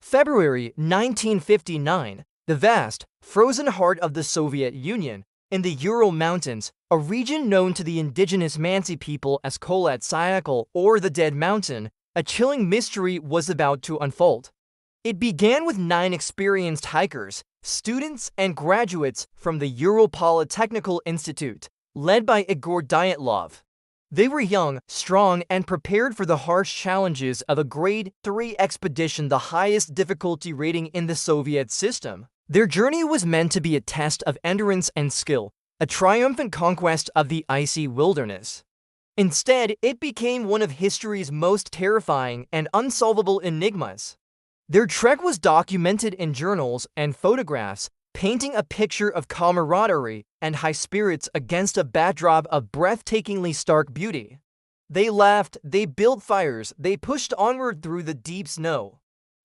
February 1959, the vast, frozen heart of the Soviet Union, in the Ural Mountains, a region known to the indigenous Mansi people as Coldest or the Dead Mountain, a chilling mystery was about to unfold. It began with 9 experienced hikers, students and graduates from the Ural Polytechnical Institute, led by Igor Dyatlov. They were young, strong, and prepared for the harsh challenges of a Grade 3 expedition, the highest difficulty rating in the Soviet system. Their journey was meant to be a test of endurance and skill, a triumphant conquest of the icy wilderness. Instead, it became one of history's most terrifying and unsolvable enigmas. Their trek was documented in journals and photographs, painting a picture of camaraderie and high spirits against a backdrop of breathtakingly stark beauty. They laughed, they built fires, they pushed onward through the deep snow.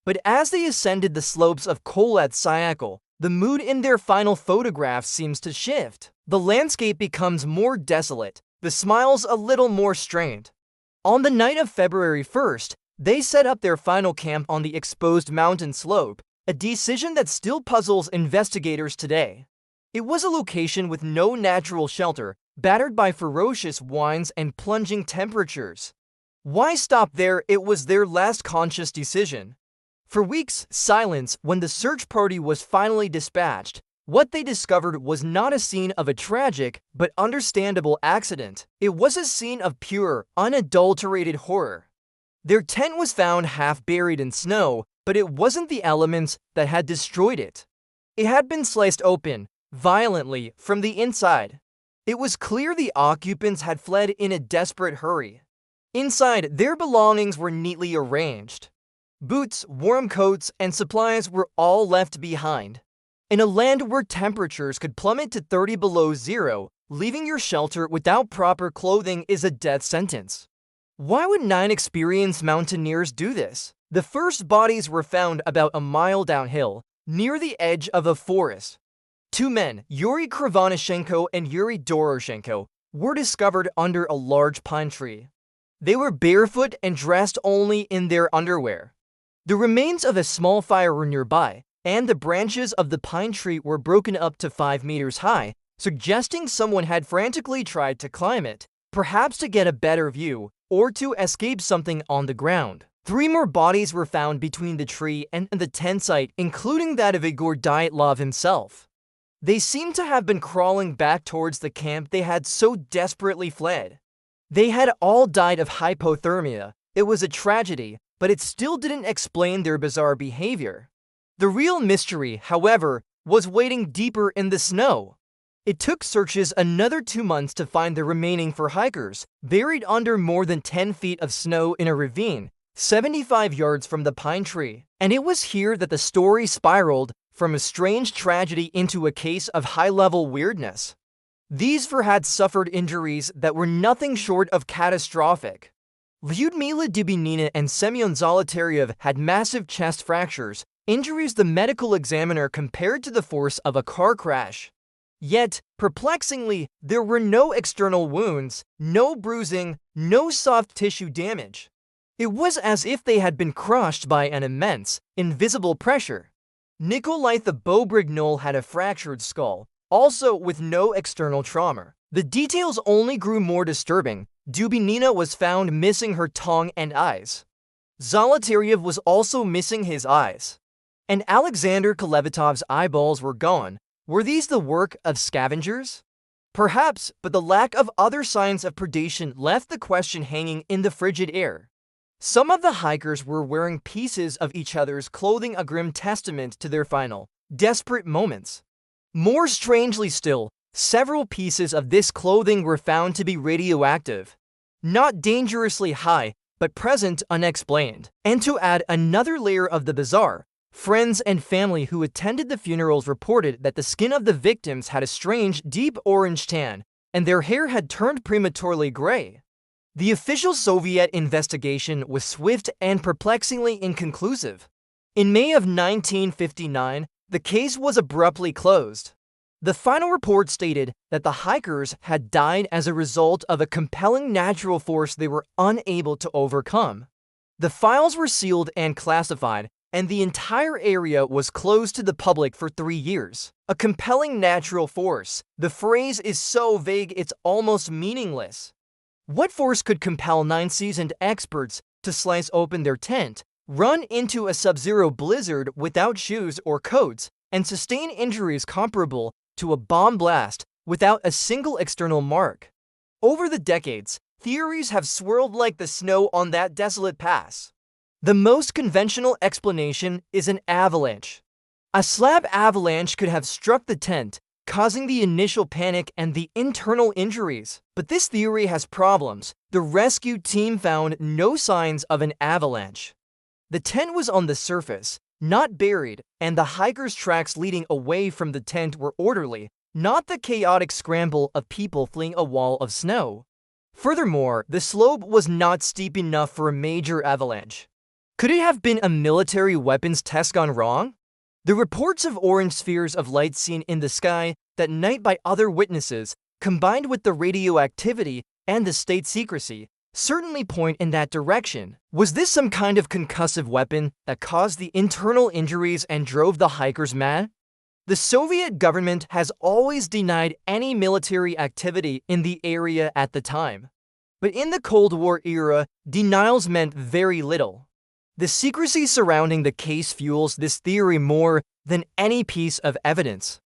But as they ascended the slopes of Coldest, the mood in their final photographs seems to shift. The landscape becomes more desolate, the smiles a little more strained. On the night of February 1st, they set up their final camp on the exposed mountain slope, a decision that still puzzles investigators today. It was a location with no natural shelter, battered by ferocious winds and plunging temperatures. Why stop there? It was their last conscious decision. For weeks, silence. When the search party was finally dispatched, what they discovered was not a scene of a tragic but understandable accident. It was a scene of pure, unadulterated horror. Their tent was found half buried in snow, but it wasn't the elements that had destroyed it. It had been sliced open, violently, from the inside. It was clear the occupants had fled in a desperate hurry. Inside, their belongings were neatly arranged. Boots, warm coats, and supplies were all left behind. In a land where temperatures could plummet to 30 below zero, leaving your shelter without proper clothing is a death sentence. Why would 9 experienced mountaineers do this? The first bodies were found about a mile downhill, near the edge of a forest. 2 men, Yuri Krivonishenko and Yuri Doroshenko, were discovered under a large pine tree. They were barefoot and dressed only in their underwear. The remains of a small fire were nearby, and the branches of the pine tree were broken up to 5 meters high, suggesting someone had frantically tried to climb it, perhaps to get a better view, or to escape something on the ground. 3 more bodies were found between the tree and the tent site, including that of Igor Dyatlov himself. They seemed to have been crawling back towards the camp they had so desperately fled. They had all died of hypothermia. It was a tragedy, but it still didn't explain their bizarre behavior. The real mystery, however, was waiting deeper in the snow. It took searches another 2 months to find the remaining 4 hikers, buried under more than 10 feet of snow in a ravine, 75 yards from the pine tree. And it was here that the story spiraled from a strange tragedy into a case of high-level weirdness. These 4 had suffered injuries that were nothing short of catastrophic. Lyudmila Dubinina and Semyon Zolotaryov had massive chest fractures, injuries the medical examiner compared to the force of a car crash. Yet, perplexingly, there were no external wounds, no bruising, no soft tissue damage. It was as if they had been crushed by an immense, invisible pressure. Nikolai the Bobrignol had a fractured skull, also with no external trauma. The details only grew more disturbing. Dubinina was found missing her tongue and eyes. Zolotaryov was also missing his eyes. And Alexander Kolevatov's eyeballs were gone. Were these the work of scavengers? Perhaps, but the lack of other signs of predation left the question hanging in the frigid air. Some of the hikers were wearing pieces of each other's clothing, a grim testament to their final, desperate moments. More strangely still, several pieces of this clothing were found to be radioactive. Not dangerously high, but present unexplained. And to add another layer of the bizarre, friends and family who attended the funerals reported that the skin of the victims had a strange, deep orange tan, and their hair had turned prematurely gray. The official Soviet investigation was swift and perplexingly inconclusive. In May of 1959, the case was abruptly closed. The final report stated that the hikers had died as a result of a compelling natural force they were unable to overcome. The files were sealed and classified, and the entire area was closed to the public for 3 years. A compelling natural force. The phrase is so vague it's almost meaningless. What force could compel 9 seasoned experts to slice open their tent, run into a subzero blizzard without shoes or coats, and sustain injuries comparable to a bomb blast without a single external mark? Over the decades, theories have swirled like the snow on that desolate pass. The most conventional explanation is an avalanche. A slab avalanche could have struck the tent, causing the initial panic and the internal injuries. But this theory has problems. The rescue team found no signs of an avalanche. The tent was on the surface, not buried, and the hikers' tracks leading away from the tent were orderly, not the chaotic scramble of people fleeing a wall of snow. Furthermore, the slope was not steep enough for a major avalanche. Could it have been a military weapons test gone wrong? The reports of orange spheres of light seen in the sky that night by other witnesses, combined with the radioactivity and the state secrecy, certainly point in that direction. Was this some kind of concussive weapon that caused the internal injuries and drove the hikers mad? The Soviet government has always denied any military activity in the area at the time. But in the Cold War era, denials meant very little. The secrecy surrounding the case fuels this theory more than any piece of evidence.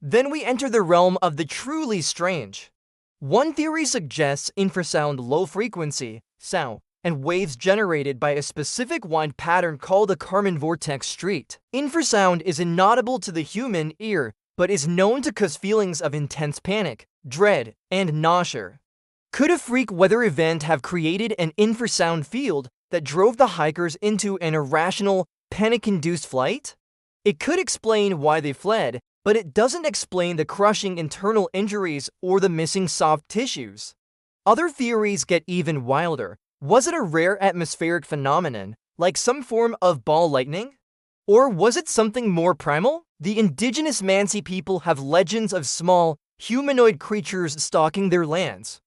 Then we enter the realm of the truly strange. One theory suggests infrasound low-frequency sound and waves generated by a specific wind pattern called a Kármán vortex street. Infrasound is inaudible to the human ear, but is known to cause feelings of intense panic, dread, and nausea. Could a freak weather event have created an infrasound field that drove the hikers into an irrational, panic-induced flight? It could explain why they fled, but it doesn't explain the crushing internal injuries or the missing soft tissues. Other theories get even wilder. Was it a rare atmospheric phenomenon, like some form of ball lightning? Or was it something more primal? The indigenous Mansi people have legends of small, humanoid creatures stalking their lands.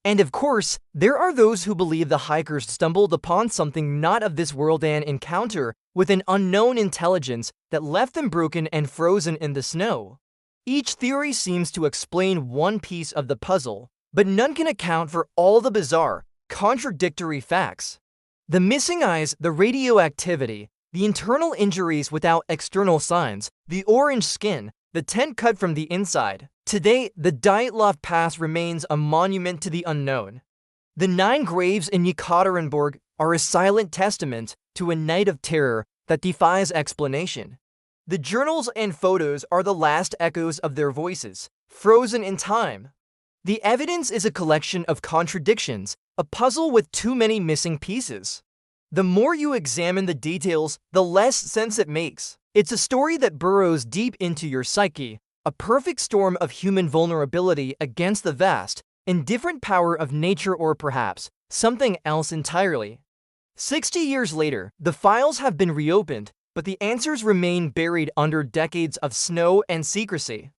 And of course, there are those who believe the hikers stumbled upon something not of this world, an encounter with an unknown intelligence that left them broken and frozen in the snow. Each theory seems to explain one piece of the puzzle, but none can account for all the bizarre, contradictory facts. The missing eyes, the radioactivity, the internal injuries without external signs, the orange skin, the tent cut from the inside. Today, the Dyatlov Pass remains a monument to the unknown. The 9 graves in Yekaterinburg are a silent testament to a night of terror that defies explanation. The journals and photos are the last echoes of their voices, frozen in time. The evidence is a collection of contradictions, a puzzle with too many missing pieces. The more you examine the details, the less sense it makes. It's a story that burrows deep into your psyche, a perfect storm of human vulnerability against the vast, indifferent power of nature, or perhaps something else entirely. 60 years later, the files have been reopened, but the answers remain buried under decades of snow and secrecy.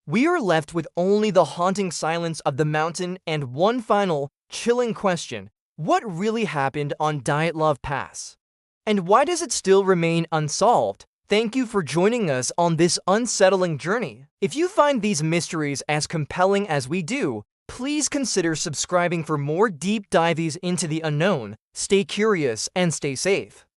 We are left with only the haunting silence of the mountain and one final, chilling question: what really happened on Dyatlov Pass? And why does it still remain unsolved? Thank you for joining us on this unsettling journey. If you find these mysteries as compelling as we do, please consider subscribing for more deep dives into the unknown. Stay curious and stay safe.